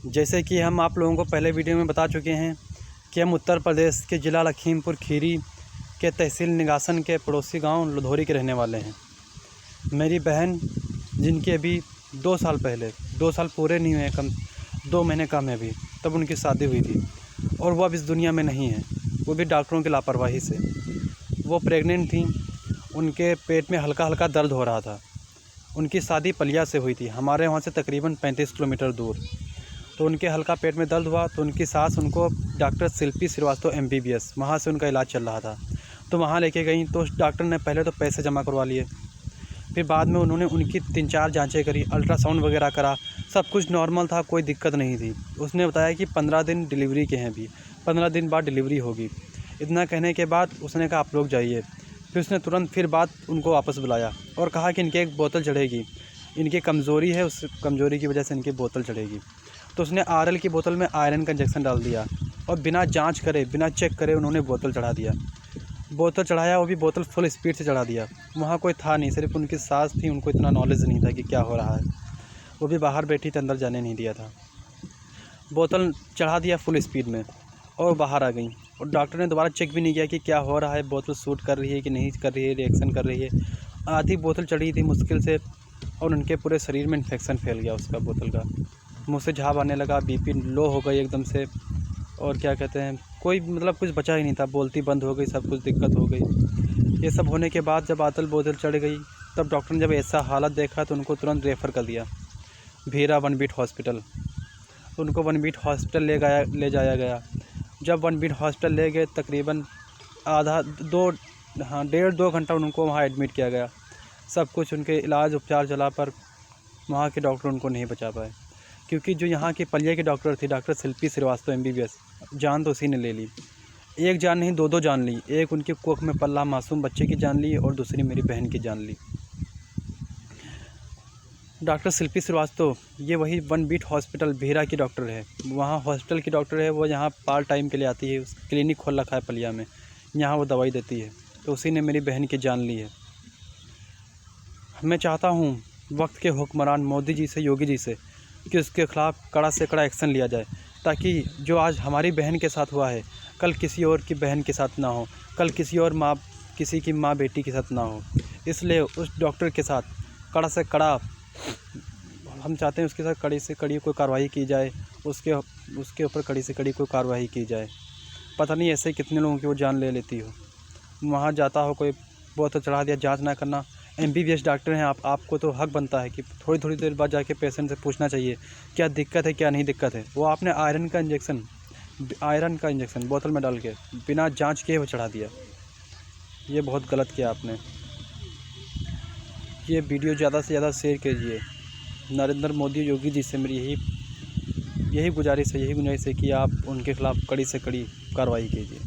जैसे कि हम आप लोगों को पहले वीडियो में बता चुके हैं कि हम उत्तर प्रदेश के ज़िला लखीमपुर खीरी के तहसील निगासन के पड़ोसी गांव लुधौरी के रहने वाले हैं। मेरी बहन, जिनकी अभी 2 साल पहले, 2 साल पूरे नहीं हुए, 2 महीने कम है अभी, तब उनकी शादी हुई थी और वो अब इस दुनिया में नहीं है, वो भी डॉक्टरों की लापरवाही से। वो प्रेग्नेंट थी, उनके पेट में हल्का हल्का दर्द हो रहा था। उनकी शादी पलिया से हुई थी, हमारे वहाँ से तकरीबन 35 किलोमीटर दूर। तो उनके हल्का पेट में दर्द हुआ तो उनकी सास उनको डॉक्टर शिल्पी श्रीवास्तव MBBS, वहाँ से उनका इलाज चल रहा था, तो वहाँ लेके गई। तो डॉक्टर ने पहले तो पैसे जमा करवा लिए, फिर बाद में उन्होंने उनकी 3-4 जांचें करी, अल्ट्रासाउंड वगैरह करा, सब कुछ नॉर्मल था, कोई दिक्कत नहीं थी। उसने बताया कि 15 दिन डिलीवरी के हैं, अभी 15 दिन बाद डिलीवरी होगी। इतना कहने के बाद उसने कहा आप लोग जाइए। फिर उसने तुरंत फिर बाद उनको वापस बुलाया और कहा कि इनके एक बोतल चढ़ेगी, इनकी कमज़ोरी है, उस कमज़ोरी की वजह से इनकी बोतल चढ़ेगी। तो उसने RL की बोतल में आयरन का इंजेक्शन डाल दिया और बिना जांच करे, बिना चेक करे उन्होंने बोतल चढ़ा दिया। बोतल चढ़ाया, वो भी बोतल फुल स्पीड से चढ़ा दिया। वहाँ कोई था नहीं, सिर्फ उनकी सास थी, उनको इतना नॉलेज नहीं था कि क्या हो रहा है। वो भी बाहर बैठी थी, अंदर जाने नहीं दिया था। बोतल चढ़ा दिया फुल स्पीड में और बाहर आ गई और डॉक्टर ने दोबारा चेक भी नहीं किया कि क्या हो रहा है, बोतल सूट कर रही है कि नहीं कर रही है, रिएक्शन कर रही है। आधी बोतल चढ़ी थी मुश्किल से और उनके पूरे शरीर में इन्फेक्शन फैल गया उसका बोतल का। मुँह से झाग आने लगा, BP लो हो गई एकदम से, और क्या कहते हैं, कोई मतलब कुछ बचा ही नहीं था, बोलती बंद हो गई, सब कुछ दिक्कत हो गई। ये सब होने के बाद जब बोतल चढ़ गई, तब डॉक्टर ने जब ऐसा हालत देखा तो उनको तुरंत रेफ़र कर दिया भीरा वन बीट हॉस्पिटल। तो उनको वन बीट हॉस्पिटल ले जाया गया। जब वन बीट हॉस्पिटल ले गए, तकरीबन डेढ़ 2 घंटा उनको वहाँ एडमिट किया गया। सब कुछ उनके इलाज उपचार चला, पर वहाँ के डॉक्टर उनको नहीं बचा पाए, क्योंकि जो यहाँ की पलिया की डॉक्टर थी, डॉक्टर शिल्पी श्रीवास्तव MBBS, जान तो उसी ने ले ली। एक जान नहीं, 2 जान ली। एक उनकी कोख में पल्ला मासूम बच्चे की जान ली और दूसरी मेरी बहन की जान ली। डॉक्टर शिल्पी श्रीवास्तव ये वही वन बीट हॉस्पिटल भीरा की डॉक्टर है, वहाँ हॉस्पिटल की डॉक्टर है। वो यहाँ पार्ट टाइम के लिए आती है, उस क्लिनिक खोल रखा है पलिया में, यहाँ वो दवाई देती है। तो उसी ने मेरी बहन की जान ली है। मैं चाहता हूँ वक्त के हुक्मरान मोदी जी से, योगी जी से, कि उसके ख़िलाफ़ कड़ा से कड़ा एक्शन लिया जाए, ताकि जो आज हमारी बहन के साथ हुआ है, कल किसी और की बहन के साथ ना हो, कल किसी की माँ बेटी के साथ ना हो। इसलिए उस डॉक्टर के साथ कड़ा से कड़ा, हम चाहते हैं उसके साथ कड़ी से कड़ी कोई कार्रवाई की जाए, उसके ऊपर कड़ी से कड़ी कोई कार्रवाई की जाए। पता नहीं ऐसे कितने लोगों की वो जान ले लेती हो। वहाँ जाता हो कोई, बोतल चढ़ा दिया, जांच ना करना। MBBS डॉक्टर हैं आपको तो हक बनता है कि थोड़ी देर बाद जाके पेशेंट से पूछना चाहिए क्या दिक्कत है, क्या नहीं दिक्कत है। वो आपने आयरन का इंजेक्शन बोतल में डाल के बिना जांच किए वो चढ़ा दिया। ये बहुत गलत किया आपने। ये वीडियो ज़्यादा से ज़्यादा शेयर कीजिए। नरेंद्र मोदी, योगी जी से मेरी यही गुजारिश है कि आप उनके ख़िलाफ़ कड़ी से कड़ी कार्रवाई कीजिए।